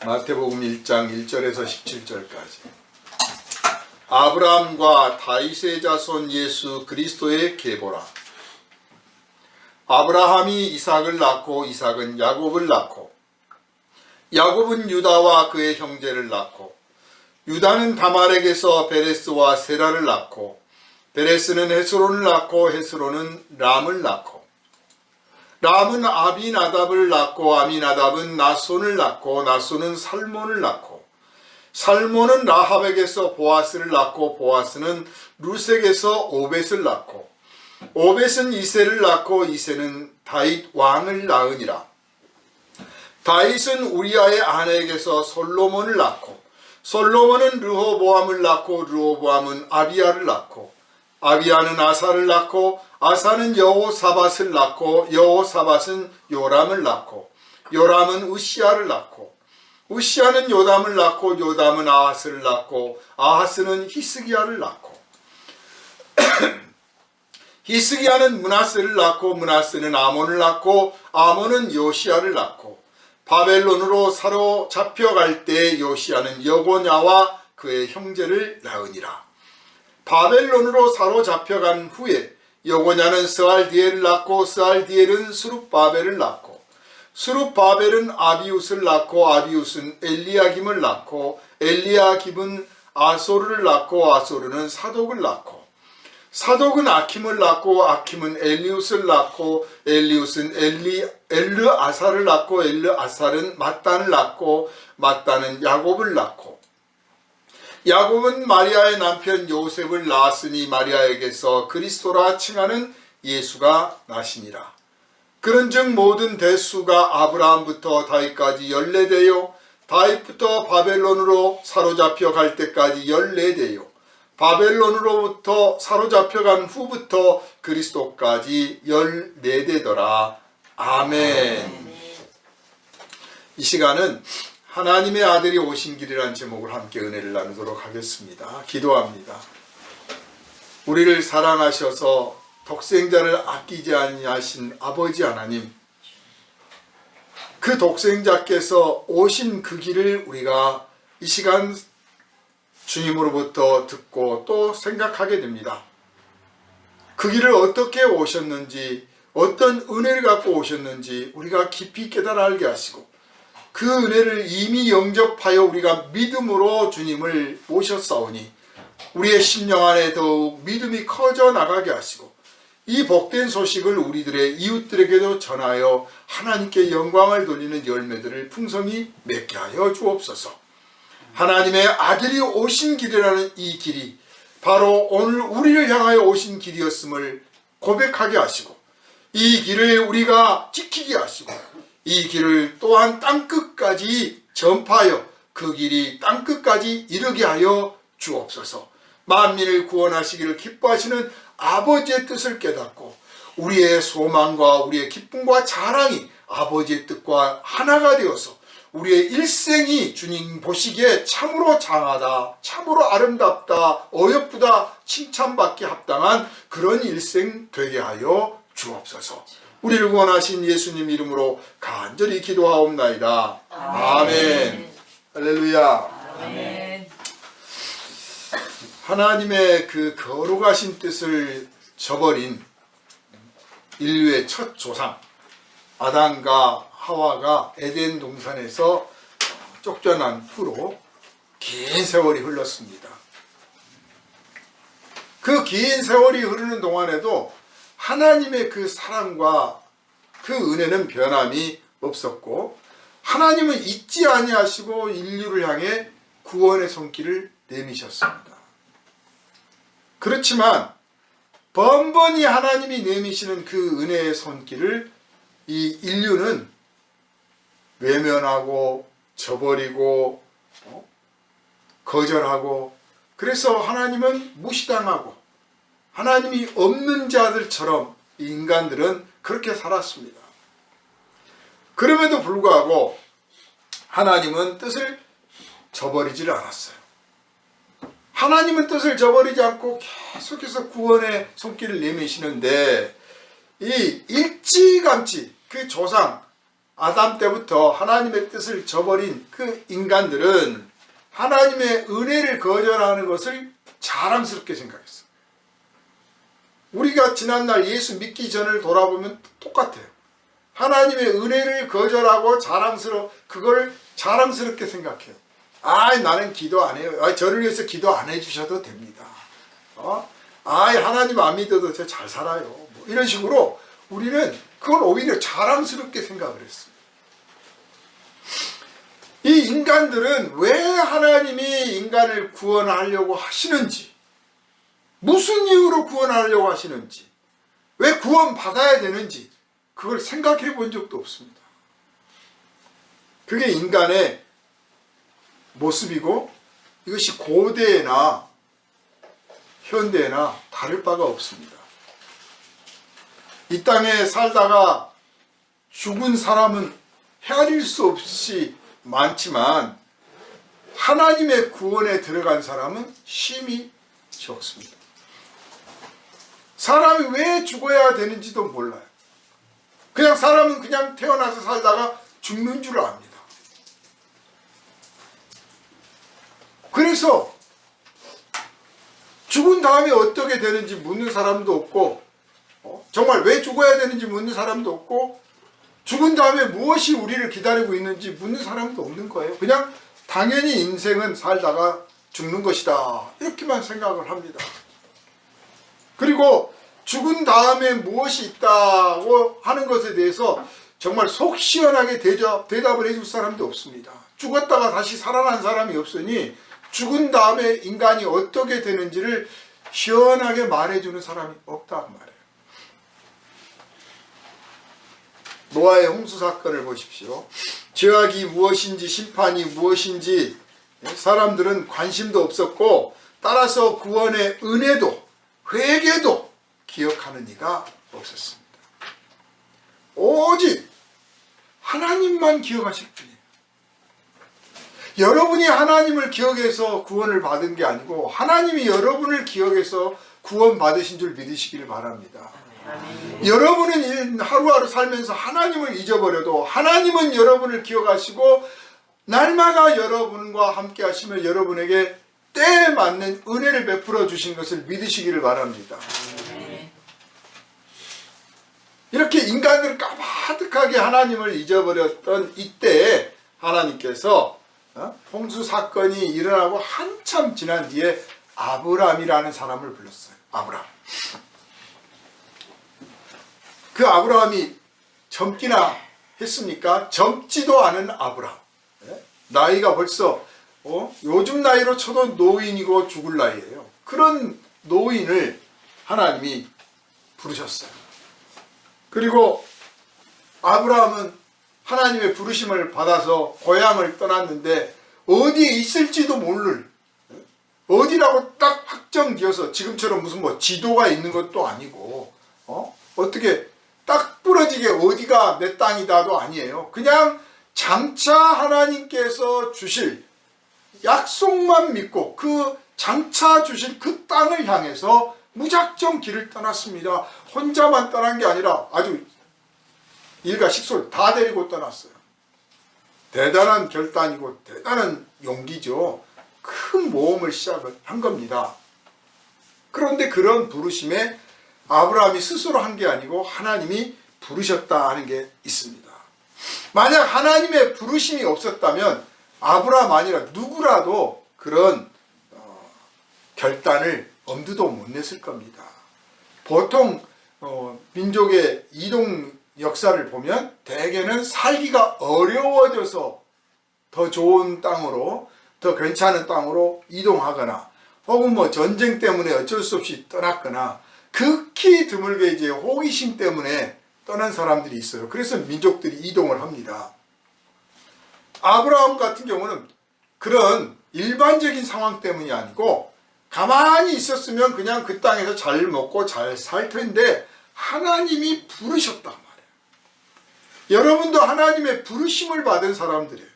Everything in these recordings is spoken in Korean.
마태복음 1장 1절에서 17절까지. 아브라함과 다윗의 자손 예수 그리스도의 계보라. 아브라함이 이삭을 낳고 이삭은 야곱을 낳고 야곱은 유다와 그의 형제를 낳고 유다는 다말에게서 베레스와 세라를 낳고 베레스는 헤스론을 낳고 헤스론은 람을 낳고 람은 아비나답을 낳고 아미나답은 나손을 낳고 나손은 살몬을 낳고 살몬은 라합에게서 보아스를 낳고 보아스는 루색에서 오벳을 낳고 오벳은 이새를 낳고 이새는 다윗 왕을 낳으니라. 다윗은 우리아의 아내에게서 솔로몬을 낳고 솔로몬은 르호보암을 낳고 르호보암은 아비야를 낳고 아비야는 아사를 낳고 아사는 여호사밧을 낳고 여호사밧은 요람을 낳고 요람은 우시야를 낳고 우시야는 요담을 낳고 요담은 아하스를 낳고 아하스는 히스기야를 낳고 히스기야는 므낫세를 낳고 므낫세는 아몬을 낳고 아몬은 요시야를 낳고 바벨론으로 사로잡혀갈 때 요시야는 여고냐와 그의 형제를 낳으니라. 바벨론으로 사로잡혀간 후에 여고냐는 스알디엘을 낳고 스알디엘은 수룹바벨을 낳고 수룹바벨은 아비웃을 낳고 아비웃은 엘리야김을 낳고 엘리야김은 아소르를 낳고 아소르는 사독을 낳고 사독은 아킴을 낳고 아킴은 엘리웃을 낳고 엘리웃은 엘르아살을 낳고 엘르아살은 mat단을 낳고 mat단은 야곱을 낳고 야곱은 마리아의 남편 요셉을 낳았으니 마리아에게서 그리스도라 칭하는 예수가 나시니라. 그런즉 모든 대수가 아브라함부터 다윗까지 14대요 다윗부터 바벨론으로 사로잡혀 갈 때까지 14대요 바벨론으로부터 사로잡혀간 후부터 그리스도까지 14대더라. 아멘. 이 시간은 하나님의 아들이 오신 길이라는 제목을 함께 은혜를 나누도록 하겠습니다. 기도합니다. 우리를 사랑하셔서 독생자를 아끼지 아니하신 아버지 하나님, 그 독생자께서 오신 그 길을 우리가 이 시간 주님으로부터 듣고 또 생각하게 됩니다. 그 길을 어떻게 오셨는지, 어떤 은혜를 갖고 오셨는지 우리가 깊이 깨달아 알게 하시고 그 은혜를 이미 영접하여 우리가 믿음으로 주님을 모셨사오니 우리의 심령 안에 더욱 믿음이 커져 나가게 하시고 이 복된 소식을 우리들의 이웃들에게도 전하여 하나님께 영광을 돌리는 열매들을 풍성히 맺게 하여 주옵소서. 하나님의 아들이 오신 길이라는 이 길이 바로 오늘 우리를 향하여 오신 길이었음을 고백하게 하시고 이 길을 우리가 지키게 하시고 이 길을 또한 땅끝까지 전파하여 그 길이 땅끝까지 이르게 하여 주옵소서. 만민을 구원하시기를 기뻐하시는 아버지의 뜻을 깨닫고 우리의 소망과 우리의 기쁨과 자랑이 아버지의 뜻과 하나가 되어서 우리의 일생이 주님 보시기에 참으로 장하다, 참으로 아름답다, 어여쁘다, 칭찬받기 합당한 그런 일생 되게 하여 주옵소서. 우리를 구원하신 예수님 이름으로 간절히 기도하옵나이다. 아멘. 할렐루야. 아멘. 하나님의 그 거룩하신 뜻을 저버린 인류의 첫 조상 아담과 하와가 에덴 동산에서 쫓겨난 후로 긴 세월이 흘렀습니다. 그 긴 세월이 흐르는 동안에도 하나님의 그 사랑과 그 은혜는 변함이 없었고 하나님은 잊지 아니하시고 인류를 향해 구원의 손길을 내미셨습니다. 그렇지만 번번이 하나님이 내미시는 그 은혜의 손길을 이 인류는 외면하고 저버리고 거절하고 그래서 하나님은 무시당하고 하나님이 없는 자들처럼 인간들은 그렇게 살았습니다. 그럼에도 불구하고 하나님은 뜻을 저버리지를 않았어요. 하나님은 뜻을 저버리지 않고 계속해서 구원의 손길을 내미시는데 이 일찌감치 그 조상 아담 때부터 하나님의 뜻을 저버린 그 인간들은 하나님의 은혜를 거절하는 것을 자랑스럽게 생각했어요. 우리가 지난날 예수 믿기 전을 돌아보면 똑같아요. 하나님의 은혜를 거절하고 그걸 자랑스럽게 생각해요. 나는 기도 안 해요. 저를 위해서 기도 안 해주셔도 됩니다. 하나님 안 믿어도 저 잘 살아요. 뭐 이런 식으로 우리는 그걸 오히려 자랑스럽게 생각을 했어요. 이 인간들은 왜 하나님이 인간을 구원하려고 하시는지, 무슨 이유로 구원하려고 하시는지, 왜 구원받아야 되는지 그걸 생각해 본 적도 없습니다. 그게 인간의 모습이고 이것이 고대나 현대나 다를 바가 없습니다. 이 땅에 살다가 죽은 사람은 헤아릴 수 없이 많지만 하나님의 구원에 들어간 사람은 심히 적습니다. 사람이 왜 죽어야 되는지도 몰라요. 사람은 그냥 태어나서 살다가 죽는 줄 압니다. 그래서 죽은 다음에 어떻게 되는지 묻는 사람도 없고, 정말 왜 죽어야 되는지 묻는 사람도 없고, 죽은 다음에 무엇이 우리를 기다리고 있는지 묻는 사람도 없는 거예요. 그냥 당연히 인생은 살다가 죽는 것이다, 이렇게만 생각을 합니다. 그리고 죽은 다음에 무엇이 있다고 하는 것에 대해서 정말 속 시원하게 대답을 해줄 사람도 없습니다. 죽었다가 다시 살아난 사람이 없으니 죽은 다음에 인간이 어떻게 되는지를 시원하게 말해주는 사람이 없다 그 말이에요. 노아의 홍수 사건을 보십시오. 죄악이 무엇인지 심판이 무엇인지 사람들은 관심도 없었고, 따라서 구원의 은혜도 회개도 기억하는 이가 없었습니다. 오직 하나님만 기억하실 뿐이에요. 여러분이 하나님을 기억해서 구원을 받은 게 아니고 하나님이 여러분을 기억해서 구원 받으신 줄 믿으시기를 바랍니다. 여러분은 하루하루 살면서 하나님을 잊어버려도 하나님은 여러분을 기억하시고 날마다 여러분과 함께 하시며 여러분에게 때에 맞는 은혜를 베풀어 주신 것을 믿으시기를 바랍니다. 이렇게 인간들은 까마득하게 하나님을 잊어버렸던 이때에 하나님께서 홍수 사건이 일어나고 한참 지난 뒤에 아브라함이라는 사람을 불렀어요. 아브라함. 그 아브라함이 젊기나 했습니까? 젊지도 않은 아브라함. 나이가 벌써 요즘 나이로 쳐도 노인이고 죽을 나이예요. 그런 노인을 하나님이 부르셨어요. 그리고 아브라함은 하나님의 부르심을 받아서 고향을 떠났는데 어디에 있을지도 모를, 어디라고 딱 확정지어서 지금처럼 무슨 지도가 있는 것도 아니고 어떻게 딱 부러지게 어디가 내 땅이다도 아니에요. 그냥 장차 하나님께서 주실 약속만 믿고 그 장차 주실 그 땅을 향해서 무작정 길을 떠났습니다. 혼자만 떠난 게 아니라 아주 일가 식솔 다 데리고 떠났어요. 대단한 결단이고 대단한 용기죠. 큰 모험을 시작을 한 겁니다. 그런데 그런 부르심에 아브라함이 스스로 한 게 아니고 하나님이 부르셨다 하는 게 있습니다. 만약 하나님의 부르심이 없었다면 아브라함 아니라 누구라도 그런 결단을 엄두도 못 냈을 겁니다. 보통 민족의 이동 역사를 보면 대개는 살기가 어려워져서 더 좋은 땅으로, 더 괜찮은 땅으로 이동하거나 혹은 전쟁 때문에 어쩔 수 없이 떠났거나 극히 드물게 이제 호기심 때문에 떠난 사람들이 있어요. 그래서 민족들이 이동을 합니다. 아브라함 같은 경우는 그런 일반적인 상황 때문이 아니고 가만히 있었으면 그냥 그 땅에서 잘 먹고 잘 살 텐데 하나님이 부르셨단 말이에요. 여러분도 하나님의 부르심을 받은 사람들이에요.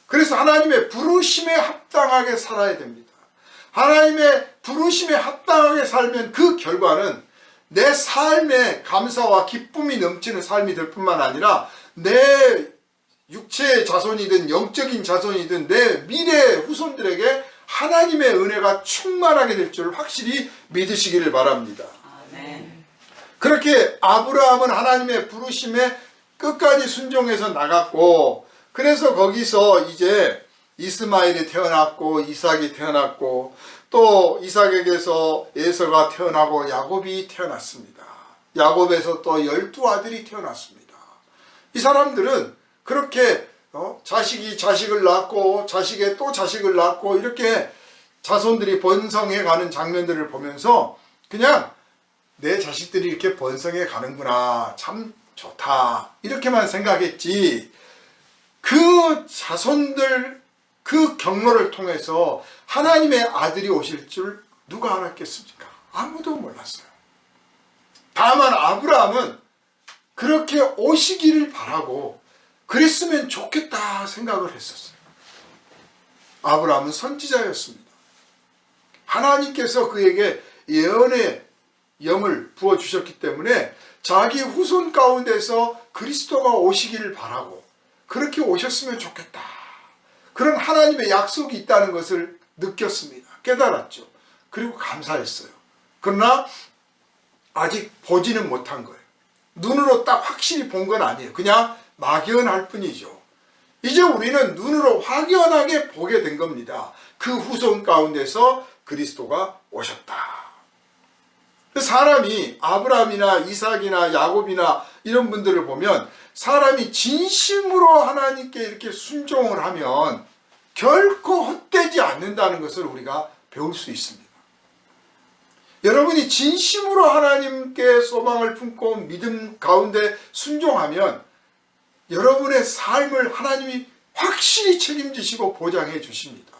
그래서 하나님의 부르심에 합당하게 살아야 됩니다. 하나님의 부르심에 합당하게 살면 그 결과는 내 삶에 감사와 기쁨이 넘치는 삶이 될 뿐만 아니라 내 육체의 자손이든 영적인 자손이든 내 미래 후손들에게 하나님의 은혜가 충만하게 될 줄 확실히 믿으시기를 바랍니다. 아멘. 그렇게 아브라함은 하나님의 부르심에 끝까지 순종해서 나갔고, 그래서 거기서 이제 이스마엘이 태어났고 이삭이 태어났고, 또 이삭에게서 에서가 태어나고 야곱이 태어났습니다. 야곱에서 또 12아들이 태어났습니다. 이 사람들은 그렇게 자식이 자식을 낳고 자식의 또 자식을 낳고 이렇게 자손들이 번성해 가는 장면들을 보면서 그냥 내 자식들이 이렇게 번성해 가는구나, 참 좋다, 이렇게만 생각했지, 그 자손들 그 경로를 통해서 하나님의 아들이 오실 줄 누가 알았겠습니까? 아무도 몰랐어요. 다만 아브라함은 그렇게 오시기를 바라고 그랬으면 좋겠다 생각을 했었어요. 아브라함은 선지자였습니다. 하나님께서 그에게 예언의 영을 부어주셨기 때문에 자기 후손 가운데서 그리스도가 오시기를 바라고, 그렇게 오셨으면 좋겠다, 그런 하나님의 약속이 있다는 것을 느꼈습니다. 깨달았죠. 그리고 감사했어요. 그러나 아직 보지는 못한 거예요. 눈으로 딱 확실히 본 건 아니에요. 그냥 막연할 뿐이죠. 이제 우리는 눈으로 확연하게 보게 된 겁니다. 그 후손 가운데서 그리스도가 오셨다. 사람이 아브라함이나 이삭이나 야곱이나 이런 분들을 보면 사람이 진심으로 하나님께 이렇게 순종을 하면 결코 헛되지 않는다는 것을 우리가 배울 수 있습니다. 여러분이 진심으로 하나님께 소망을 품고 믿음 가운데 순종하면 여러분의 삶을 하나님이 확실히 책임지시고 보장해 주십니다.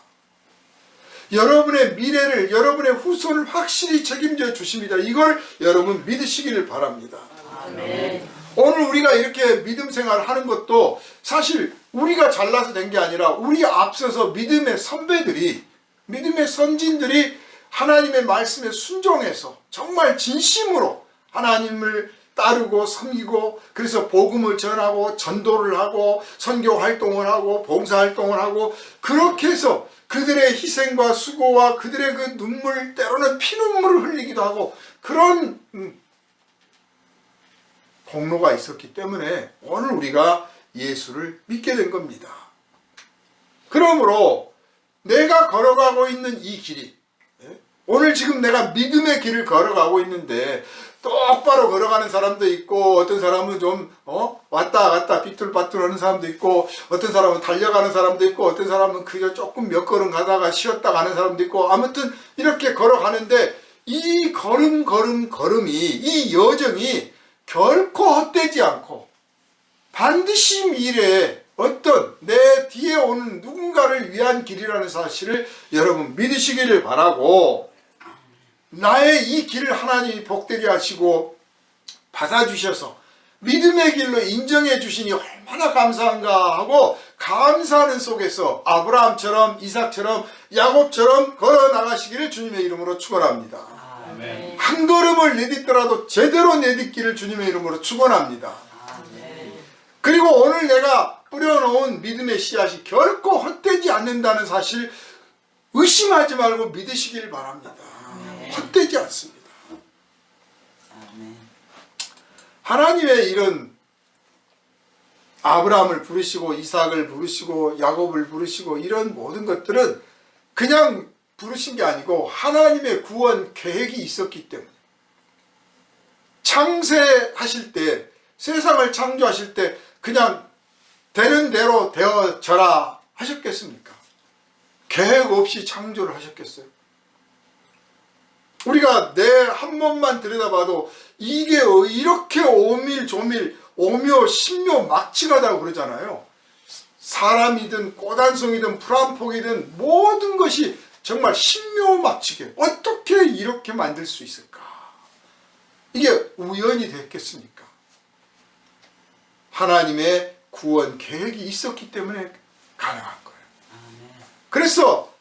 여러분의 미래를, 여러분의 후손을 확실히 책임져 주십니다. 이걸 여러분 믿으시기를 바랍니다. 아멘. 오늘 우리가 이렇게 믿음 생활을 하는 것도 사실 우리가 잘나서 된 게 아니라 우리 앞서서 믿음의 선배들이, 믿음의 선진들이 하나님의 말씀에 순종해서 정말 진심으로 하나님을 따르고 섬기고, 그래서 복음을 전하고 전도를 하고 선교 활동을 하고 봉사 활동을 하고, 그렇게 해서 그들의 희생과 수고와 그들의 그 눈물, 때로는 피눈물을 흘리기도 하고 그런 공로가 있었기 때문에 오늘 우리가 예수를 믿게 된 겁니다. 그러므로 내가 걸어가고 있는 이 길이, 오늘 지금 내가 믿음의 길을 걸어가고 있는데 똑바로 걸어가는 사람도 있고, 어떤 사람은 좀 왔다 갔다 비뚤바뚤 하는 사람도 있고, 어떤 사람은 달려가는 사람도 있고, 어떤 사람은 그저 조금 몇 걸음 가다가 쉬었다 가는 사람도 있고, 아무튼 이렇게 걸어가는데 이 걸음이, 이 여정이 결코 헛되지 않고 반드시 미래에 어떤 내 뒤에 오는 누군가를 위한 길이라는 사실을 여러분 믿으시기를 바라고, 나의 이 길을 하나님이 복되게 하시고 받아주셔서 믿음의 길로 인정해 주시니 얼마나 감사한가 하고 감사하는 속에서 아브라함처럼 이삭처럼 야곱처럼 걸어 나가시기를 주님의 이름으로 축원합니다. 아멘. 한 걸음을 내딛더라도 제대로 내딛기를 주님의 이름으로 축원합니다. 아멘. 그리고 오늘 내가 뿌려놓은 믿음의 씨앗이 결코 헛되지 않는다는 사실 의심하지 말고 믿으시길 바랍니다. 헛되지 않습니다. 아멘. 하나님의 이런 아브라함을 부르시고 이삭을 부르시고 야곱을 부르시고 이런 모든 것들은 그냥 부르신 게 아니고 하나님의 구원 계획이 있었기 때문에, 창세하실 때, 세상을 창조하실 때 그냥 되는 대로 되어져라 하셨겠습니까? 계획 없이 창조를 하셨겠어요? 우리가 내 한 번만 들여다봐도 이게 이렇게 오밀조밀 오묘 신묘 막측하다고 그러잖아요. 사람이든 꽃한송이든 풀한폭이든 모든 것이 정말 신묘막측해. 어떻게 이렇게 만들 수 있을까? 이게 우연이 됐겠습니까? 하나님의 구원 계획이 있었기 때문에 가능한 거예요. 그래서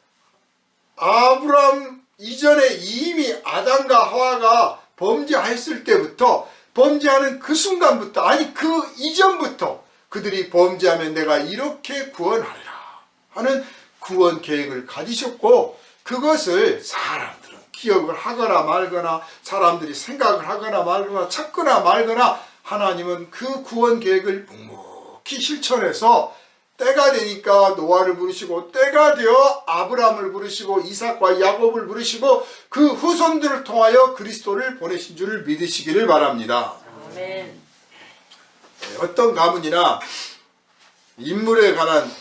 아브라함 이전에 이미 아담과 하와가 범죄했을 때부터, 범죄하는 그 순간부터, 아니 그 이전부터, 그들이 범죄하면 내가 이렇게 구원하리라 하는 구원 계획을 가지셨고, 그것을 사람들은 기억을 하거나 말거나, 사람들이 생각을 하거나 말거나, 찾거나 말거나, 하나님은 그 구원 계획을 묵묵히 실천해서 때가 되니까 노아를 부르시고, 때가 되어 아브라함을 부르시고, 이삭과 야곱을 부르시고, 그 후손들을 통하여 그리스도를 보내신 줄을 믿으시기를 바랍니다. 아멘. 어떤 가문이나 인물에 관한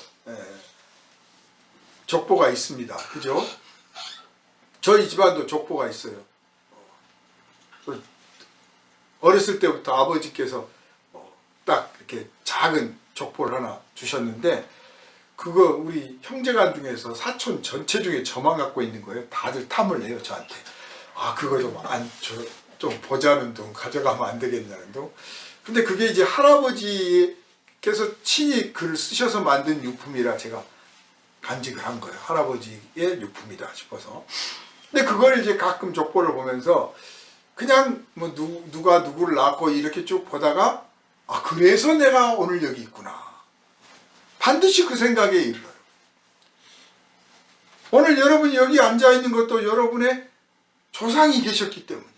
족보가 있습니다. 그죠? 저희 집안도 족보가 있어요. 어렸을 때부터 아버지께서 딱 이렇게 작은 족보를 하나 주셨는데, 그거 우리 형제간 중에서 사촌 전체 중에 저만 갖고 있는 거예요. 다들 탐을 내요, 저한테. 아, 그거 좀 보자는 둥, 가져가면 안 되겠냐는 둥. 근데 그게 이제 할아버지께서 친히 글을 쓰셔서 만든 유품이라 제가 간직을 한 거예요. 할아버지의 유품이다 싶어서. 근데 그걸 이제 가끔 족보를 보면서 그냥 뭐 누가 누구를 낳고 이렇게 쭉 보다가, 아, 그래서 내가 오늘 여기 있구나. 반드시 그 생각에 이르러요. 오늘 여러분이 여기 앉아 있는 것도 여러분의 조상이 계셨기 때문이에요.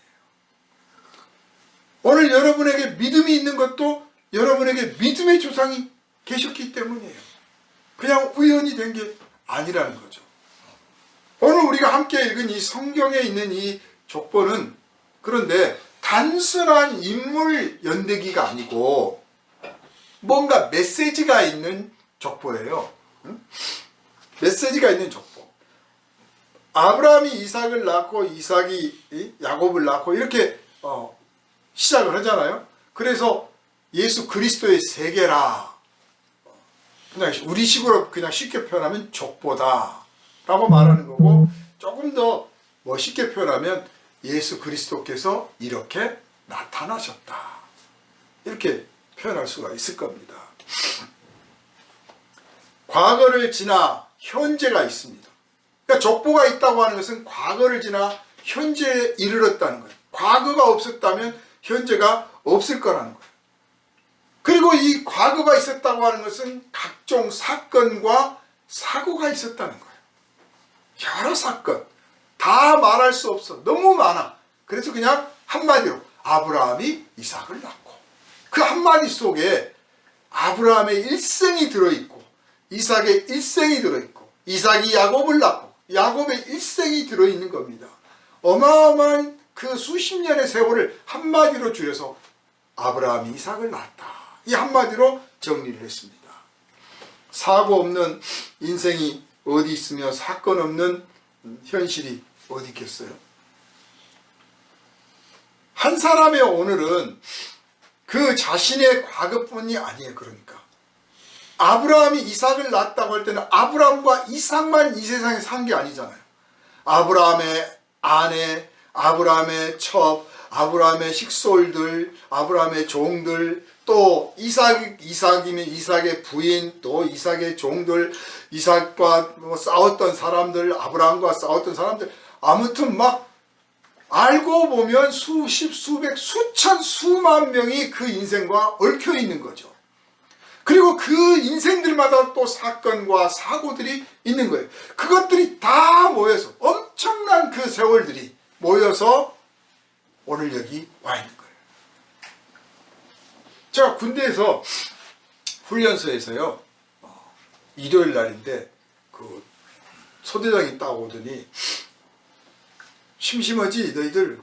오늘 여러분에게 믿음이 있는 것도 여러분에게 믿음의 조상이 계셨기 때문이에요. 그냥 우연히 된 게 아니라는 거죠. 오늘 우리가 함께 읽은 이 성경에 있는 이 족보는, 그런데 단순한 인물 연대기가 아니고 뭔가 메시지가 있는 족보예요. 메시지가 있는 족보. 아브라함이 이삭을 낳고, 이삭이 야곱을 낳고, 이렇게 시작을 하잖아요. 그래서 예수 그리스도의 세계라, 그냥 우리식으로 그냥 쉽게 표현하면 족보다 라고 말하는 거고, 조금 더 멋있게 표현하면 예수 그리스도께서 이렇게 나타나셨다, 이렇게 표현할 수가 있을 겁니다. 과거를 지나 현재가 있습니다. 그러니까 족보가 있다고 하는 것은 과거를 지나 현재에 이르렀다는 거예요. 과거가 없었다면 현재가 없을 거라는 거예요. 그리고 이 과거가 있었다고 하는 것은 각종 사건과 사고가 있었다는 거예요. 여러 사건, 다 말할 수 없어. 너무 많아. 그래서 그냥 한마디로 아브라함이 이삭을 낳고, 그 한마디 속에 아브라함의 일생이 들어있고, 이삭의 일생이 들어있고, 이삭이 야곱을 낳고, 야곱의 일생이 들어있는 겁니다. 어마어마한 그 수십 년의 세월을 한마디로 줄여서 아브라함이 이삭을 낳았다, 이 한마디로 정리를 했습니다. 사고 없는 인생이 어디 있으며 사건 없는 현실이 어디 있겠어요? 한 사람의 오늘은 그 자신의 과거뿐이 아니에요. 그러니까 아브라함이 이삭을 낳았다고 할 때는 아브라함과 이삭만 이 세상에 산 게 아니잖아요. 아브라함의 아내, 아브라함의 첩, 아브라함의 식솔들, 아브라함의 종들, 또 이삭이면 이삭의 부인, 또 이삭의 종들, 이삭과 싸웠던 사람들, 아브라함과 싸웠던 사람들, 아무튼 막 알고 보면 수십, 수백, 수천, 수만 명이 그 인생과 얽혀 있는 거죠. 그리고 그 인생들마다 또 사건과 사고들이 있는 거예요. 그것들이 다 모여서, 엄청난 그 세월들이 모여서 오늘 여기 와 있는 거예요. 제가 군대에서 훈련소에서요, 일요일 날인데 그 소대장이 딱 오더니, 심심하지 너희들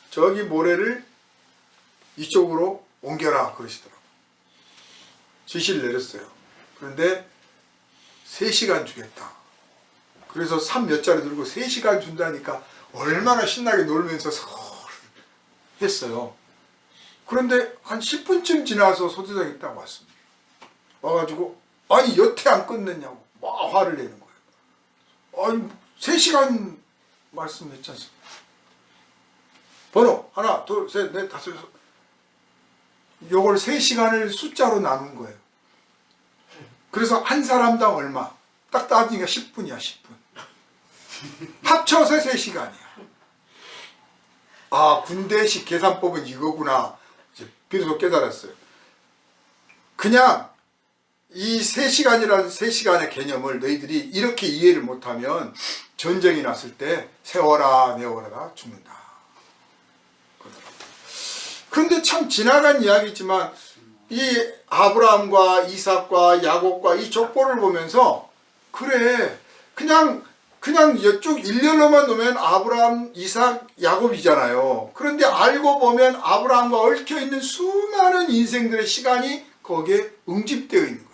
저기 모래를 이쪽으로 옮겨라 그러시더라고요. 지시를 내렸어요. 그런데 3시간 주겠다. 그래서 산 몇 자리 들고 3시간 준다니까 얼마나 신나게 놀면서 했어요. 그런데 한 10분쯤 지나서 소대장이 딱 왔습니다. 와가지고 아니 여태 안 끝냈냐고 막 화를 내는 거예요. 아니 3시간 말씀했지 않습니까? 번호 하나 둘 셋 넷 다섯 여섯, 요걸 3시간을 숫자로 나눈 거예요. 그래서 한 사람당 얼마? 딱 따지니까 10분이야 10분. 합쳐서 3시간이야. 아, 군대식 계산법은 이거구나. 이제 비로소 깨달았어요. 그냥 이 3시간이라는 3시간의 개념을 너희들이 이렇게 이해를 못하면 전쟁이 났을 때 세워라 내워라 죽는다. 그런데 참 지나간 이야기지만 이 아브라함과 이삭과 야곱과 이 족보를 보면서 그래 그냥 이쪽 일렬로만 놓으면 아브라함, 이삭, 야곱이잖아요. 그런데 알고 보면 아브라함과 얽혀있는 수많은 인생들의 시간이 거기에 응집되어 있는 거예요.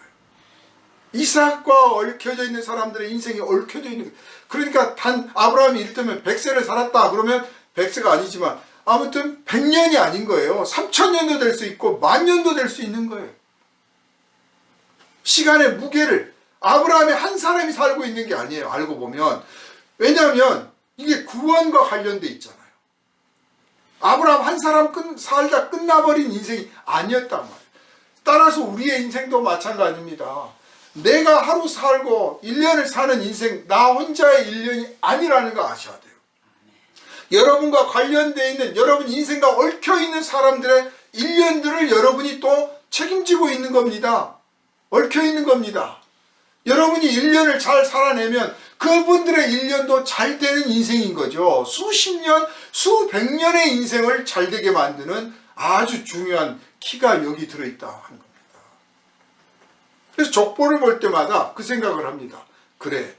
이삭과 얽혀져 있는 사람들의 인생이 얽혀져 있는 거예요. 그러니까 단 아브라함이 이를테면 100세를 살았다 그러면 100세가 아니지만 아무튼 100년이 아닌 거예요. 3000년도 될 수 있고 10,000년도 될 수 있는 거예요. 시간의 무게를 아브라함의 한 사람이 살고 있는 게 아니에요. 알고 보면. 왜냐하면 이게 구원과 관련돼 있잖아요. 아브라함 한 사람 살다 끝나버린 인생이 아니었단 말이에요. 따라서 우리의 인생도 마찬가지입니다. 내가 하루 살고 1년을 사는 인생 나 혼자의 1년이 아니라는 거 아셔야 돼요. 여러분과 관련되어 있는 여러분 인생과 얽혀있는 사람들의 1년들을 여러분이 또 책임지고 있는 겁니다. 얽혀있는 겁니다. 여러분이 1년을 잘 살아내면 그분들의 1년도 잘 되는 인생인 거죠. 수십 년, 수백 년의 인생을 잘 되게 만드는 아주 중요한 키가 여기 들어있다 하는 겁니다. 그래서 족보를 볼 때마다 그 생각을 합니다. 그래,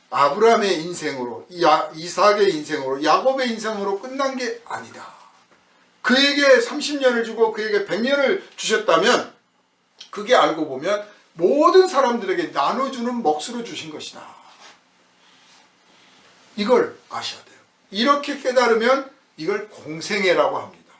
아브라함의 인생으로, 이삭의 인생으로, 야곱의 인생으로 끝난 게 아니다. 그에게 30년을 주고 그에게 100년을 주셨다면 그게 알고 보면 모든 사람들에게 나눠주는 몫으로 주신 것이다. 이걸 아셔야 돼요. 이렇게 깨달으면 이걸 공생애라고 합니다.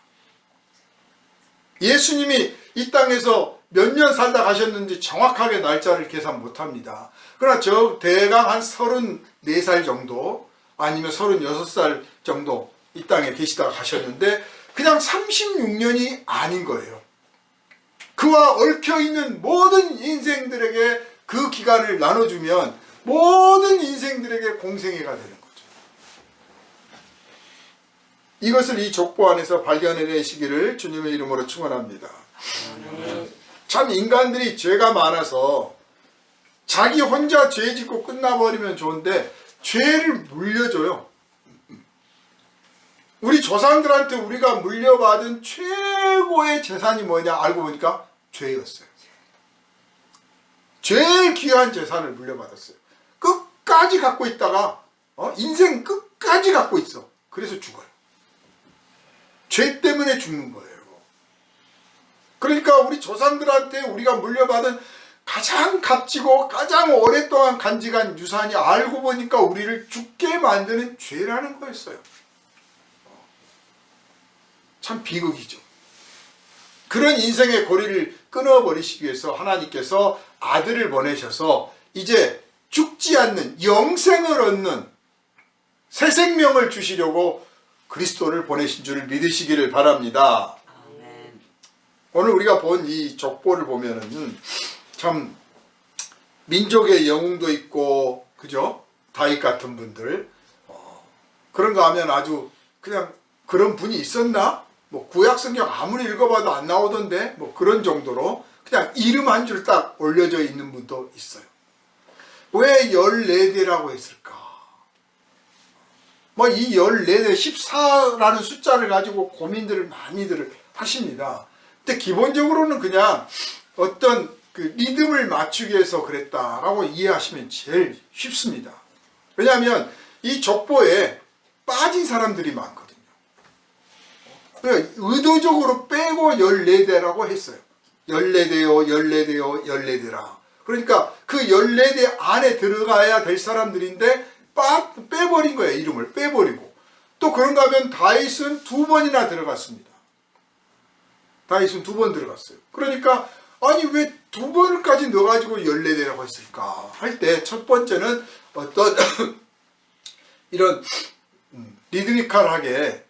예수님이 이 땅에서 몇 년 살다 가셨는지 정확하게 날짜를 계산 못합니다. 그러나 저 대강 한 34살 정도 아니면 36살 정도 이 땅에 계시다가 가셨는데 그냥 36년이 아닌 거예요. 그와 얽혀있는 모든 인생들에게 그 기간을 나눠주면 모든 인생들에게 공생애가 되는 거죠. 이것을 이 족보 안에서 발견해내시기를 주님의 이름으로 축원합니다. 참 인간들이 죄가 많아서 자기 혼자 죄 짓고 끝나버리면 좋은데 죄를 물려줘요. 우리 조상들한테 우리가 물려받은 최고의 재산이 뭐냐 알고 보니까 죄였어요. 제일 귀한 재산을 물려받았어요. 끝까지 갖고 있다가 인생 끝까지 갖고 있어. 그래서 죽어요. 죄 때문에 죽는 거예요. 그러니까 우리 조상들한테 우리가 물려받은 가장 값지고 가장 오랫동안 간직한 유산이 알고 보니까 우리를 죽게 만드는 죄라는 거였어요. 참 비극이죠. 그런 인생의 고리를 끊어버리시기 위해서 하나님께서 아들을 보내셔서 이제 죽지 않는 영생을 얻는 새 생명을 주시려고 그리스도를 보내신 줄 믿으시기를 바랍니다. 아멘. 오늘 우리가 본 이 족보를 보면은 참 민족의 영웅도 있고 그죠? 다윗 같은 분들 그런가 하면 아주 그냥 그런 분이 있었나? 뭐 구약 성경 아무리 읽어봐도 안 나오던데 뭐 그런 정도로 그냥 이름 한 줄 딱 올려져 있는 분도 있어요. 왜 14대라고 했을까? 뭐 이 14대 14라는 숫자를 가지고 고민들을 많이들 하십니다. 근데 기본적으로는 그냥 어떤 그 리듬을 맞추기 위해서 그랬다라고 이해하시면 제일 쉽습니다. 왜냐하면 이 족보에 빠진 사람들이 많거든요. 의도적으로 빼고 14대라고 했어요. 14대요, 14대요, 14대라. 그러니까 그 14대 안에 들어가야 될 사람들인데 빼버린 거예요. 이름을 빼버리고. 또 그런가 하면 다윗은 2번이나 들어갔습니다. 다윗은 2번 들어갔어요. 그러니까 아니 왜 2번을까지 넣어가지고 14대라고 했을까 할 때 첫 번째는 어떤 이런 리드미컬하게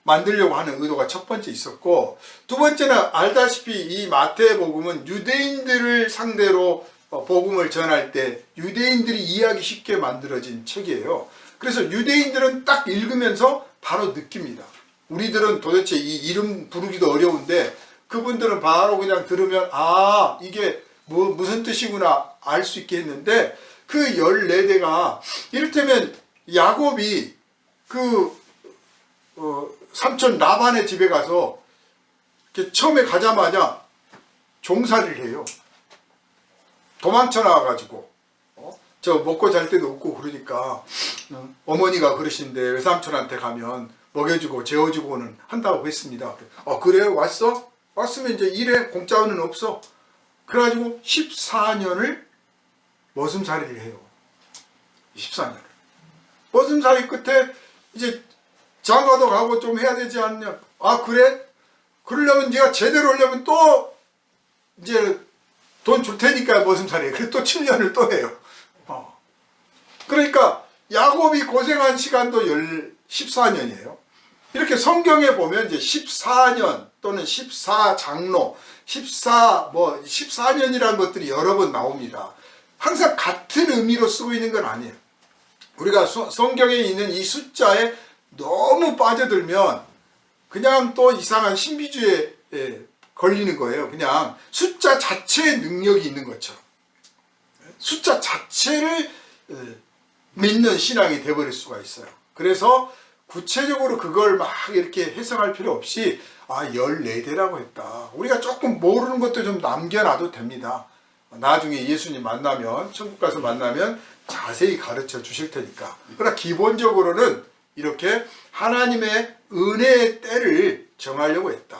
만들려고 하는 의도가 첫 번째 있었고, 두 번째는 알다시피 이 마태복음은 유대인들을 상대로 복음을 전할 때 유대인들이 이해하기 쉽게 만들어진 책이에요. 그래서 유대인들은 딱 읽으면서 바로 느낍니다. 우리들은 도대체 이 이름 부르기도 어려운데 그분들은 바로 그냥 들으면 아 이게 무슨 뜻이구나 알 수 있게 했는데 그 14대가 이를테면 야곱이 그 삼촌 라반의 집에 가서 이렇게 처음에 가자마자 종살이를 해요. 도망쳐 나와가지고 저 먹고 잘 때도 없고 그러니까 어머니가 그러신데 외삼촌한테 가면 먹여주고 재워주고는 한다고 했습니다. 그래 왔어? 왔으면 이제 일해. 공짜는 없어. 그래가지고 14년을 머슴살이를 해요. 14년을. 머슴살이 끝에 이제 장가도 가고 좀 해야 되지 않냐. 그래? 그러려면 네가 제대로 하려면 또 이제 돈 줄 테니까 머슴살이. 그래 또 7년을 또 해요. 그러니까 야곱이 고생한 시간도 14년이에요. 이렇게 성경에 보면 이제 14년 또는 14장로, 14년이라는 것들이 여러 번 나옵니다. 항상 같은 의미로 쓰고 있는 건 아니에요. 우리가 성경에 있는 이 숫자에 너무 빠져들면 그냥 또 이상한 신비주의에 걸리는 거예요. 그냥 숫자 자체의 능력이 있는 것처럼. 숫자 자체를 믿는 신앙이 되어버릴 수가 있어요. 그래서 구체적으로 그걸 막 이렇게 해석할 필요 없이 14대라고 했다. 우리가 조금 모르는 것도 좀 남겨놔도 됩니다. 나중에 예수님 만나면, 천국 가서 만나면 자세히 가르쳐 주실 테니까. 그러나 기본적으로는 이렇게 하나님의 은혜의 때를 정하려고 했다.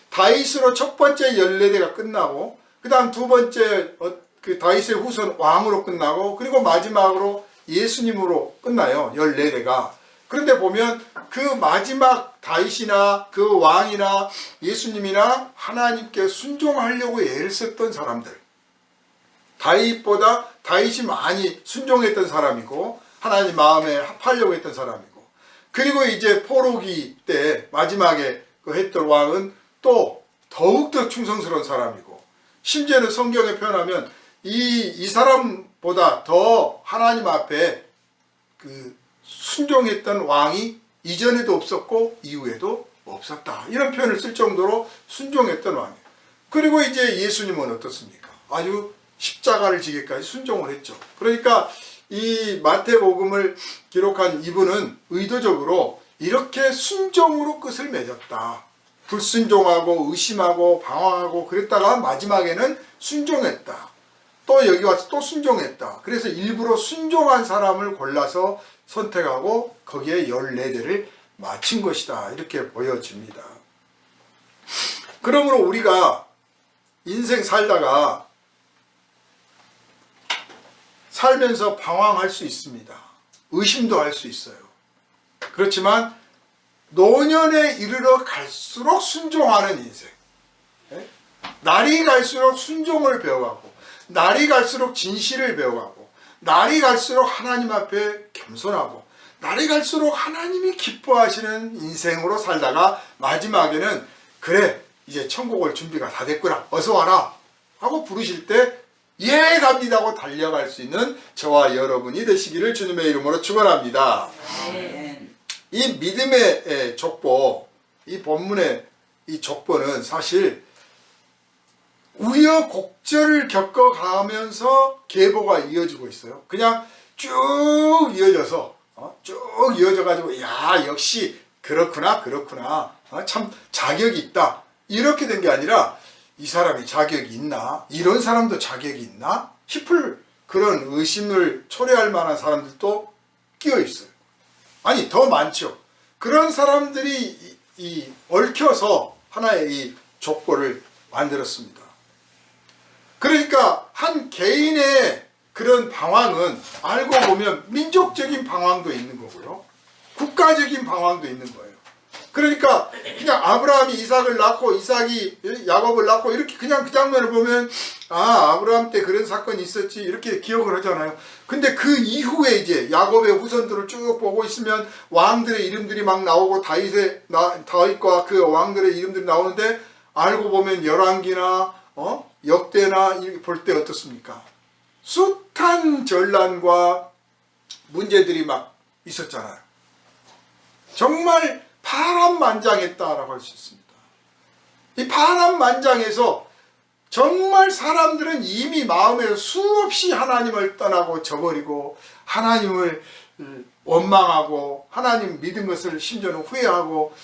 다윗으로 첫 번째 14대가 끝나고 그 다음 두 번째 그 다윗의 후손 왕으로 끝나고 그리고 마지막으로 예수님으로 끝나요. 14대가. 그런데 보면 그 마지막 다윗이나 그 왕이나 예수님이나 하나님께 순종하려고 애를 썼던 사람들. 다윗이 많이 순종했던 사람이고 하나님 마음에 합하려고 했던 사람이고 그리고 이제 포로기 때 마지막에 그 했던 왕은 또 더욱더 충성스러운 사람이고 심지어는 성경에 표현하면 이 사람보다 더 하나님 앞에 그 순종했던 왕이 이전에도 없었고 이후에도 없었다. 이런 표현을 쓸 정도로 순종했던 왕이에요. 그리고 이제 예수님은 어떻습니까? 아주 십자가를 지기까지 순종을 했죠. 그러니까 이 마태복음을 기록한 이분은 의도적으로 이렇게 순종으로 끝을 맺었다. 불순종하고 의심하고 방황하고 그랬다가 마지막에는 순종했다. 또 여기 와서 또 순종했다. 그래서 일부러 순종한 사람을 골라서 선택하고 거기에 14대를 마친 것이다. 이렇게 보여집니다. 그러므로 우리가 인생 살다가 살면서 방황할 수 있습니다. 의심도 할 수 있어요. 그렇지만 노년에 이르러 갈수록 순종하는 인생. 날이 갈수록 순종을 배워가고 날이 갈수록 진실을 배워가고 날이 갈수록 하나님 앞에 겸손하고 날이 갈수록 하나님이 기뻐하시는 인생으로 살다가 마지막에는 그래 이제 천국 올 준비가 다 됐구나 어서 와라 하고 부르실 때 예 갑니다 하고 달려갈 수 있는 저와 여러분이 되시기를 주님의 이름으로 축원합니다. 이 믿음의 족보, 이 본문의 이 족보는 사실 우여곡절을 겪어가면서 계보가 이어지고 있어요. 그냥 쭉 이어져서 쭉 이어져가지고 야 역시 그렇구나 참 자격이 있다 이렇게 된 게 아니라 이 사람이 자격이 있나? 이런 사람도 자격이 있나? 싶을 그런 의심을 초래할 만한 사람들도 끼어 있어요. 아니 더 많죠. 그런 사람들이 얽혀서 하나의 이 족보를 만들었습니다. 그러니까 한 개인의 그런 방황은 알고 보면 민족적인 방황도 있는 거고요. 국가적인 방황도 있는 거예요. 그러니까 그냥 아브라함이 이삭을 낳고 이삭이 야곱을 낳고 이렇게 그냥 그 장면을 보면 아브라함 때 그런 사건이 있었지 이렇게 기억을 하잖아요. 근데 그 이후에 이제 야곱의 후손들을 쭉 보고 있으면 왕들의 이름들이 막 나오고 다윗과 그 왕들의 이름들이 나오는데 알고 보면 열왕기나 역대나 볼 때 어떻습니까? 숱한 전란과 문제들이 막 있었잖아요. 정말 파란만장했다라고 할 수 있습니다. 이 파란만장해서 정말 사람들은 이미 마음에서 수없이 하나님을 떠나고 저버리고 하나님을 원망하고 하나님 믿은 것을 심지어는 후회하고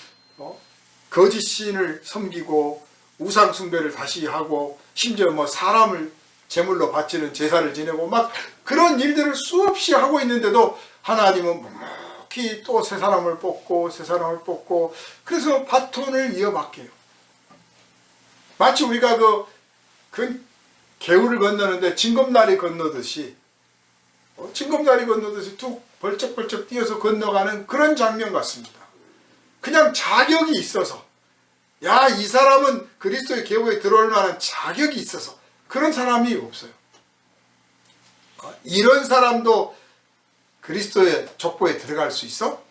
거짓 신을 섬기고 우상 숭배를 다시 하고 심지어 뭐 사람을 제물로 바치는 제사를 지내고 막 그런 일들을 수없이 하고 있는데도 하나님은 묵묵히 또 새 사람을 뽑고 새 사람을 뽑고 그래서 바톤을 이어받게요. 마치 우리가 그 개울을 건너는데 징검다리 건너듯이 징검다리 건너듯이 툭 벌쩍벌쩍 뛰어서 건너가는 그런 장면 같습니다. 그냥 자격이 있어서 야, 이 사람은 그리스도의 계보에 들어올 만한 자격이 있어서 그런 사람이 없어요. 이런 사람도 그리스도의 족보에 들어갈 수 있어?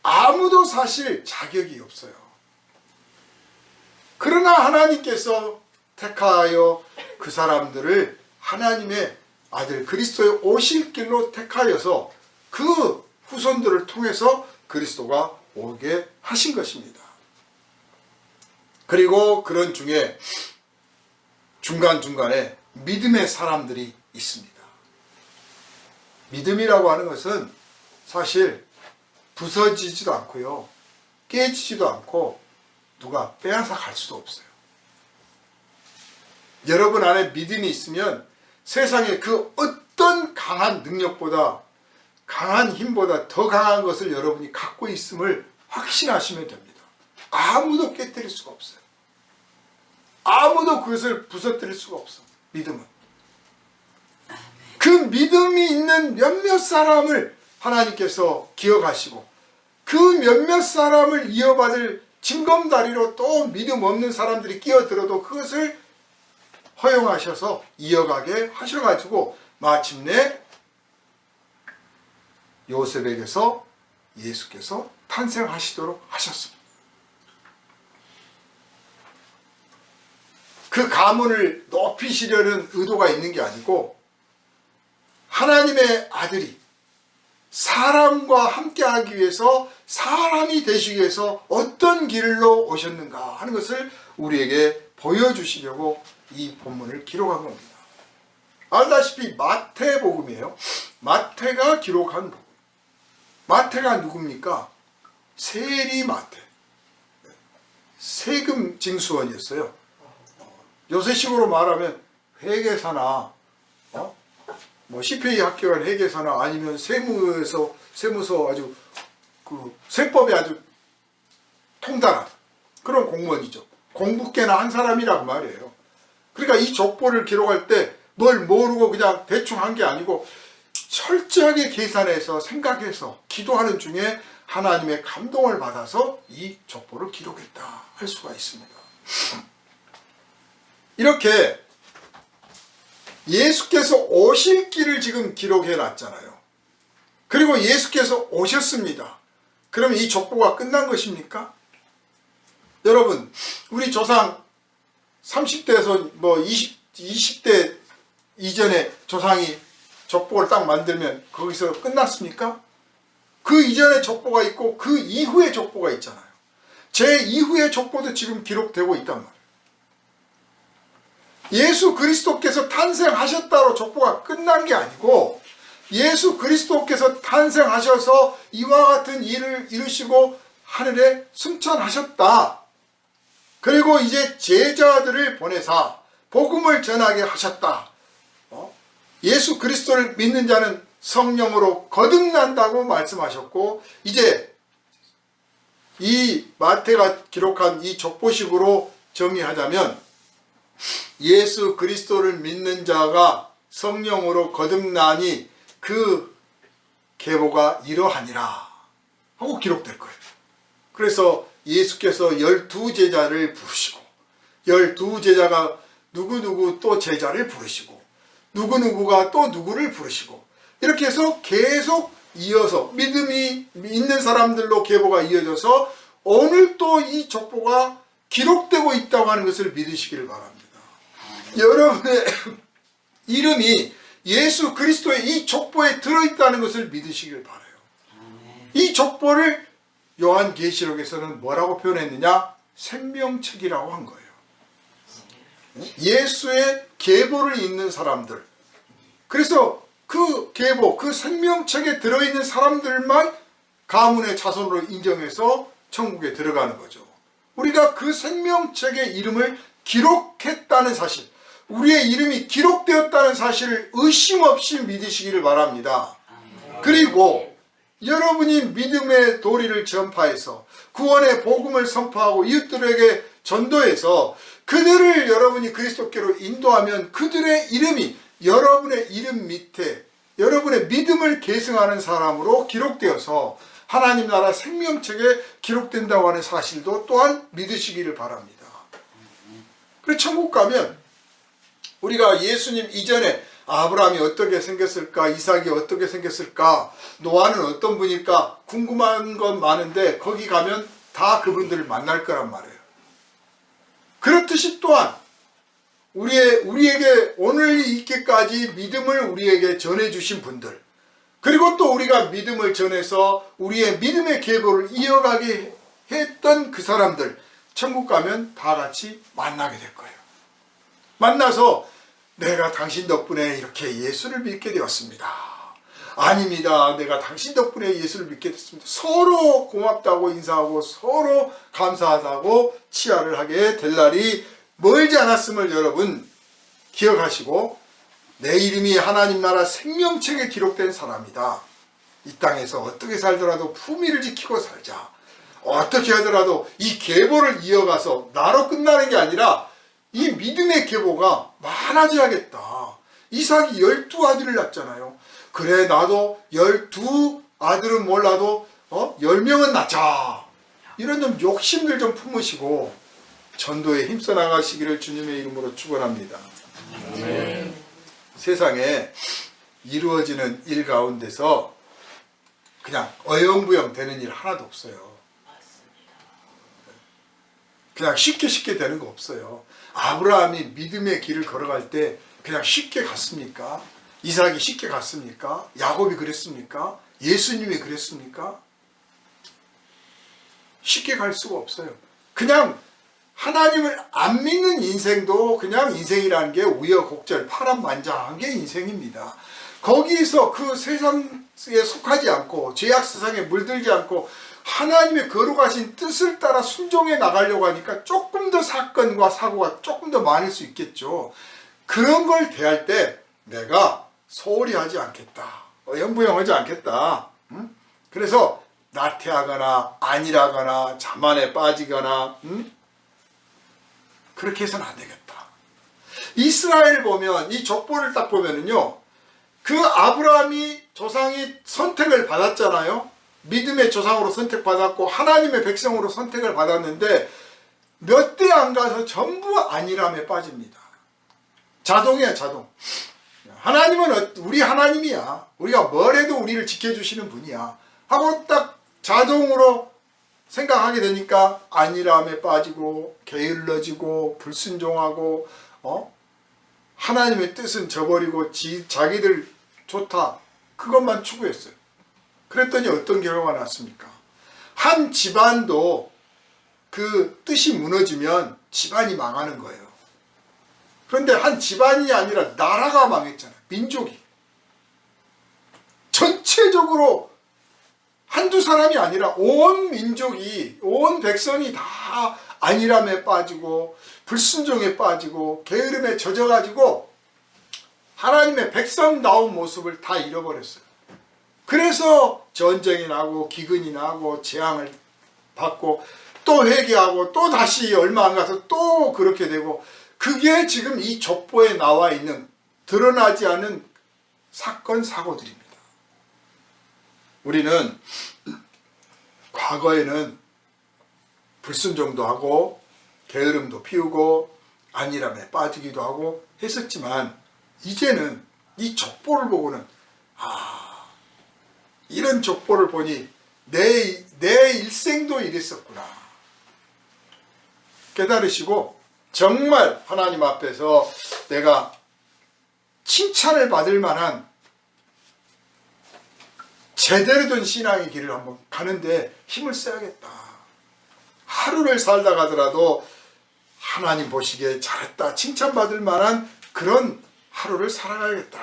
아무도 사실 자격이 없어요. 그러나 하나님께서 택하여 그 사람들을 하나님의 아들 그리스도의 오실 길로 택하여서 그 후손들을 통해서 그리스도가 오게 하신 것입니다. 그리고 그런 중에 중간중간에 믿음의 사람들이 있습니다. 믿음이라고 하는 것은 사실 부서지지도 않고요. 깨지지도 않고 누가 빼앗아 갈 수도 없어요. 여러분 안에 믿음이 있으면 세상에 그 어떤 강한 능력보다 강한 힘보다 더 강한 것을 여러분이 갖고 있음을 확신하시면 됩니다. 아무도 깨뜨릴 수가 없어요. 아무도 그것을 부서뜨릴 수가 없어. 믿음은. 그 믿음이 있는 몇몇 사람을 하나님께서 기억하시고 그 몇몇 사람을 이어받을 징검다리로 또 믿음 없는 사람들이 끼어들어도 그것을 허용하셔서 이어가게 하셔가지고 마침내 요셉에게서 예수께서 탄생하시도록 하셨습니다. 그 가문을 높이시려는 의도가 있는 게 아니고 하나님의 아들이 사람과 함께하기 위해서 사람이 되시기 위해서 어떤 길로 오셨는가 하는 것을 우리에게 보여주시려고 이 본문을 기록한 겁니다. 알다시피 마태복음이에요. 마태가 기록한 복음. 마태가 누굽니까? 세리 마태. 세금 징수원이었어요. 요새식으로 말하면 회계사나 뭐 CPA 합격한 회계사나 아니면 세무서 아주 그 세법에 아주 통달한 그런 공무원이죠. 공부께나 한 사람이란 말이에요. 그러니까 이 족보를 기록할 때 뭘 모르고 그냥 대충 한 게 아니고 철저하게 계산해서 생각해서 기도하는 중에 하나님의 감동을 받아서 이 족보를 기록했다 할 수가 있습니다. 이렇게 예수께서 오실 길을 지금 기록해 놨잖아요. 그리고 예수께서 오셨습니다. 그러면 이 족보가 끝난 것입니까? 여러분, 우리 조상 30대에서 뭐 20대 이전에 조상이 족보를 딱 만들면 거기서 끝났습니까? 그 이전에 족보가 있고 그 이후에 족보가 있잖아요. 제 이후의 족보도 지금 기록되고 있단 말이에요. 예수 그리스도께서 탄생하셨다로 족보가 끝난 게 아니고 예수 그리스도께서 탄생하셔서 이와 같은 일을 이루시고 하늘에 승천하셨다. 그리고 이제 제자들을 보내사 복음을 전하게 하셨다. 예수 그리스도를 믿는 자는 성령으로 거듭난다고 말씀하셨고 이제 이 마태가 기록한 이 족보식으로 정의하자면 예수 그리스도를 믿는 자가 성령으로 거듭나니 그 계보가 이러하니라 하고 기록될 거예요. 그래서 예수께서 12제자를 부르시고 12제자가 누구누구 또 제자를 부르시고 누구누구가 또 누구를 부르시고 이렇게 해서 계속 이어서 믿음이 있는 사람들로 계보가 이어져서 오늘 또 이 족보가 기록되고 있다고 하는 것을 믿으시기를 바랍니다. 여러분의 이름이 예수 그리스도의 이 족보에 들어있다는 것을 믿으시길 바라요. 이 족보를 요한계시록에서는 뭐라고 표현했느냐? 생명책이라고 한 거예요. 예수의 계보를 잇는 사람들. 그래서 그 계보, 그 생명책에 들어있는 사람들만 가문의 자손으로 인정해서 천국에 들어가는 거죠. 우리가 그 생명책의 이름을 기록했다는 사실, 우리의 이름이 기록되었다는 사실을 의심 없이 믿으시기를 바랍니다. 그리고 여러분이 믿음의 도리를 전파해서 구원의 복음을 선포하고 이웃들에게 전도해서 그들을 여러분이 그리스도께로 인도하면 그들의 이름이 여러분의 이름 밑에 여러분의 믿음을 계승하는 사람으로 기록되어서 하나님 나라 생명책에 기록된다고 하는 사실도 또한 믿으시기를 바랍니다. 그래서 천국 가면 우리가 예수님 이전에 아브라함이 어떻게 생겼을까, 이삭이 어떻게 생겼을까, 노아는 어떤 분일까 궁금한 건 많은데 거기 가면 다 그분들을 만날 거란 말이에요. 그렇듯이 또한 우리에게 오늘 있기까지 믿음을 우리에게 전해주신 분들, 그리고 또 우리가 믿음을 전해서 우리의 믿음의 계보를 이어가게 했던 그 사람들, 천국 가면 다 같이 만나게 될 거예요. 만나서 내가 당신 덕분에 이렇게 예수를 믿게 되었습니다. 아닙니다. 내가 당신 덕분에 예수를 믿게 됐습니다. 서로 고맙다고 인사하고 서로 감사하다고 치하를 하게 될 날이 멀지 않았음을 여러분 기억하시고, 내 이름이 하나님 나라 생명책에 기록된 사람이다. 이 땅에서 어떻게 살더라도 품위를 지키고 살자. 어떻게 하더라도 이 계보를 이어가서 나로 끝나는 게 아니라 이 믿음의 계보가 많아져야겠다. 이삭이 12아들을 낳잖아요. 그래, 나도 12아들은 몰라도 10명은 낳자. 이런 좀 욕심들 좀 품으시고 전도에 힘써 나가시기를 주님의 이름으로 축원합니다. 세상에 이루어지는 일 가운데서 그냥 어영부영 되는 일 하나도 없어요. 그냥 쉽게 되는 거 없어요. 아브라함이 믿음의 길을 걸어갈 때 그냥 쉽게 갔습니까? 이삭이 쉽게 갔습니까? 야곱이 그랬습니까? 예수님이 그랬습니까? 쉽게 갈 수가 없어요. 그냥 하나님을 안 믿는 인생도 그냥 인생이라는 게 우여곡절 파란만장한 게 인생입니다. 거기서 그 세상에 속하지 않고 죄악 세상에 물들지 않고 하나님의 거룩하신 뜻을 따라 순종해 나가려고 하니까 조금 더 사건과 사고가 조금 더 많을 수 있겠죠. 그런 걸 대할 때 내가 소홀히 하지 않겠다. 어영부영하지 않겠다. 그래서 나태하거나 안일하거나 자만에 빠지거나 그렇게 해서는 안 되겠다. 이스라엘 보면 이 족보를 딱 보면은요, 그 아브라함이 조상이 선택을 받았잖아요. 믿음의 조상으로 선택받았고 하나님의 백성으로 선택을 받았는데 몇 대 안 가서 전부 안일함에 빠집니다. 자동이야, 자동. 하나님은 우리 하나님이야. 우리가 뭘 해도 우리를 지켜주시는 분이야 하고 딱 자동으로 생각하게 되니까 안일함에 빠지고 게을러지고 불순종하고 하나님의 뜻은 저버리고 자기들 좋다 그것만 추구했어요. 그랬더니 어떤 결과가 났습니까? 한 집안도 그 뜻이 무너지면 집안이 망하는 거예요. 그런데 한 집안이 아니라 나라가 망했잖아요. 민족이. 전체적으로 한두 사람이 아니라 온 민족이, 온 백성이 다 안일함에 빠지고 불순종에 빠지고 게으름에 젖어가지고 하나님의 백성다운 모습을 다 잃어버렸어요. 그래서 전쟁이 나고 기근이 나고 재앙을 받고 또 회개하고 또 다시 얼마 안 가서 또 그렇게 되고, 그게 지금 이 족보에 나와 있는 드러나지 않은 사건 사고들입니다. 우리는 과거에는 불순종도 하고 게으름도 피우고 안일함에 빠지기도 하고 했었지만 이제는 이 족보를 보고는 이런 족보를 보니 내 일생도 이랬었구나 깨달으시고 정말 하나님 앞에서 내가 칭찬을 받을 만한 제대로 된 신앙의 길을 한번 가는데 힘을 써야겠다. 하루를 살다 가더라도 하나님 보시기에 잘했다 칭찬받을 만한 그런 하루를 살아가야겠다,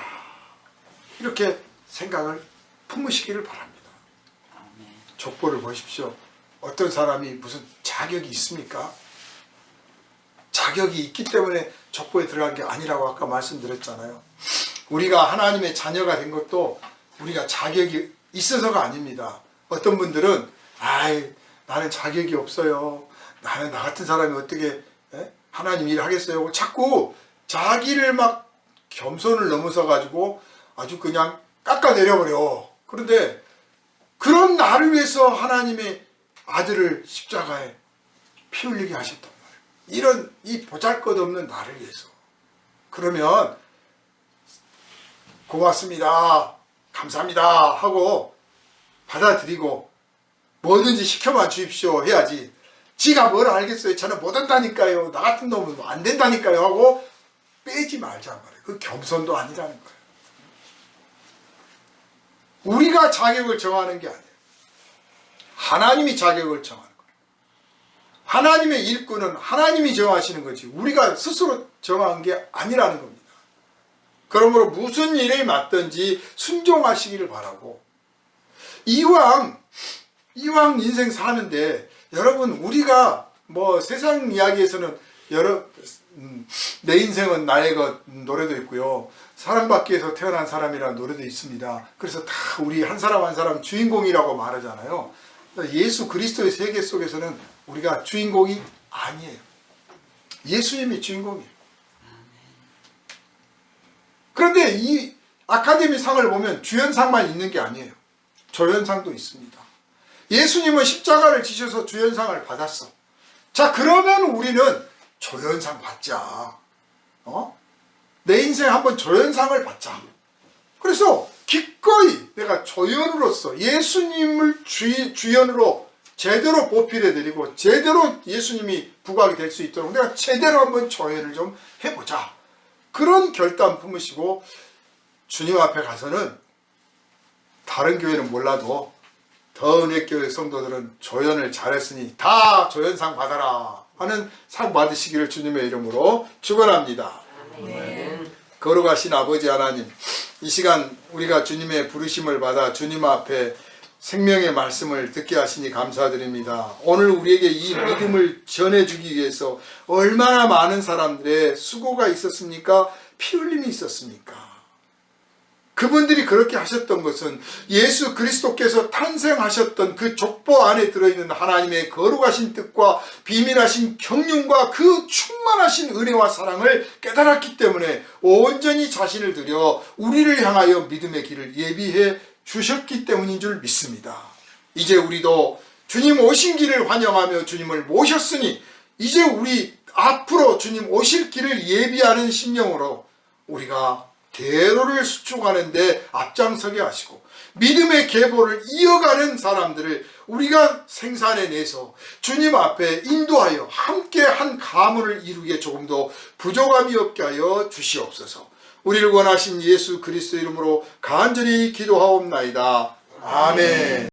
이렇게 생각을 품으시기를 바랍니다. 아멘. 족보를 보십시오. 어떤 사람이 무슨 자격이 있습니까? 자격이 있기 때문에 족보에 들어간 게 아니라고 아까 말씀드렸잖아요. 우리가 하나님의 자녀가 된 것도 우리가 자격이 있어서가 아닙니다. 어떤 분들은 나는 자격이 없어요, 나는 나 같은 사람이 어떻게 하나님 일을 하겠어요, 자꾸 자기를 막 겸손을 넘어서 가지고 아주 그냥 깎아내려버려. 그런데 그런 나를 위해서 하나님의 아들을 십자가에 피 흘리게 하셨단 말이에요. 이런 이 보잘것없는 나를 위해서. 그러면 고맙습니다, 감사합니다 하고 받아들이고 뭐든지 시켜만 주십시오 해야지, 지가 뭘 알겠어요, 저는 못한다니까요, 나 같은 놈은 안 된다니까요 하고 빼지 말자 말이에요. 그 겸손도 아니라는 거예요. 우리가 자격을 정하는 게 아니에요. 하나님이 자격을 정하는 거예요. 하나님의 일꾼은 하나님이 정하시는 거지 우리가 스스로 정한 게 아니라는 겁니다. 그러므로 무슨 일을 맡든지 순종하시기를 바라고, 이왕 인생 사는데 여러분, 우리가 뭐 세상 이야기에서는 내 인생은 나의 것 노래도 있고요, 사랑받기 위해서 태어난 사람이라는 노래도 있습니다. 그래서 다 우리 한 사람 한 사람 주인공이라고 말하잖아요. 예수 그리스도의 세계 속에서는 우리가 주인공이 아니에요. 예수님이 주인공이에요. 그런데 이 아카데미 상을 보면 주연상만 있는 게 아니에요. 조연상도 있습니다. 예수님은 십자가를 지셔서 주연상을 받았어. 자, 그러면 우리는 조연상 받자. 내 인생 한번 조연상을 받자. 그래서 기꺼이 내가 조연으로서 예수님을 주연으로 제대로 보필해드리고 제대로 예수님이 부각이 될 수 있도록 내가 제대로 한번 조연을 좀 해보자. 그런 결단 품으시고 주님 앞에 가서는 다른 교회는 몰라도 더 은혜교회 성도들은 조연을 잘했으니 다 조연상 받아라 하는 상 받으시기를 주님의 이름으로 축원합니다. 거룩하신 아버지 하나님, 이 시간 우리가 주님의 부르심을 받아 주님 앞에 생명의 말씀을 듣게 하시니 감사드립니다. 오늘 우리에게 이 믿음을 전해주기 위해서 얼마나 많은 사람들의 수고가 있었습니까? 피 흘림이 있었습니까? 그분들이 그렇게 하셨던 것은 예수 그리스도께서 탄생하셨던 그 족보 안에 들어있는 하나님의 거룩하신 뜻과 비밀하신 경륜과 그 충만하신 은혜와 사랑을 깨달았기 때문에 온전히 자신을 들여 우리를 향하여 믿음의 길을 예비해 주셨기 때문인 줄 믿습니다. 이제 우리도 주님 오신 길을 환영하며 주님을 모셨으니 이제 우리 앞으로 주님 오실 길을 예비하는 심령으로 우리가 대로를 수축하는데 앞장서게 하시고 믿음의 계보를 이어가는 사람들을 우리가 생산해내서 주님 앞에 인도하여 함께 한 가문을 이루기에 조금 더 부족함이 없게 하여 주시옵소서. 우리를 원하신 예수 그리스도 이름으로 간절히 기도하옵나이다. 아멘.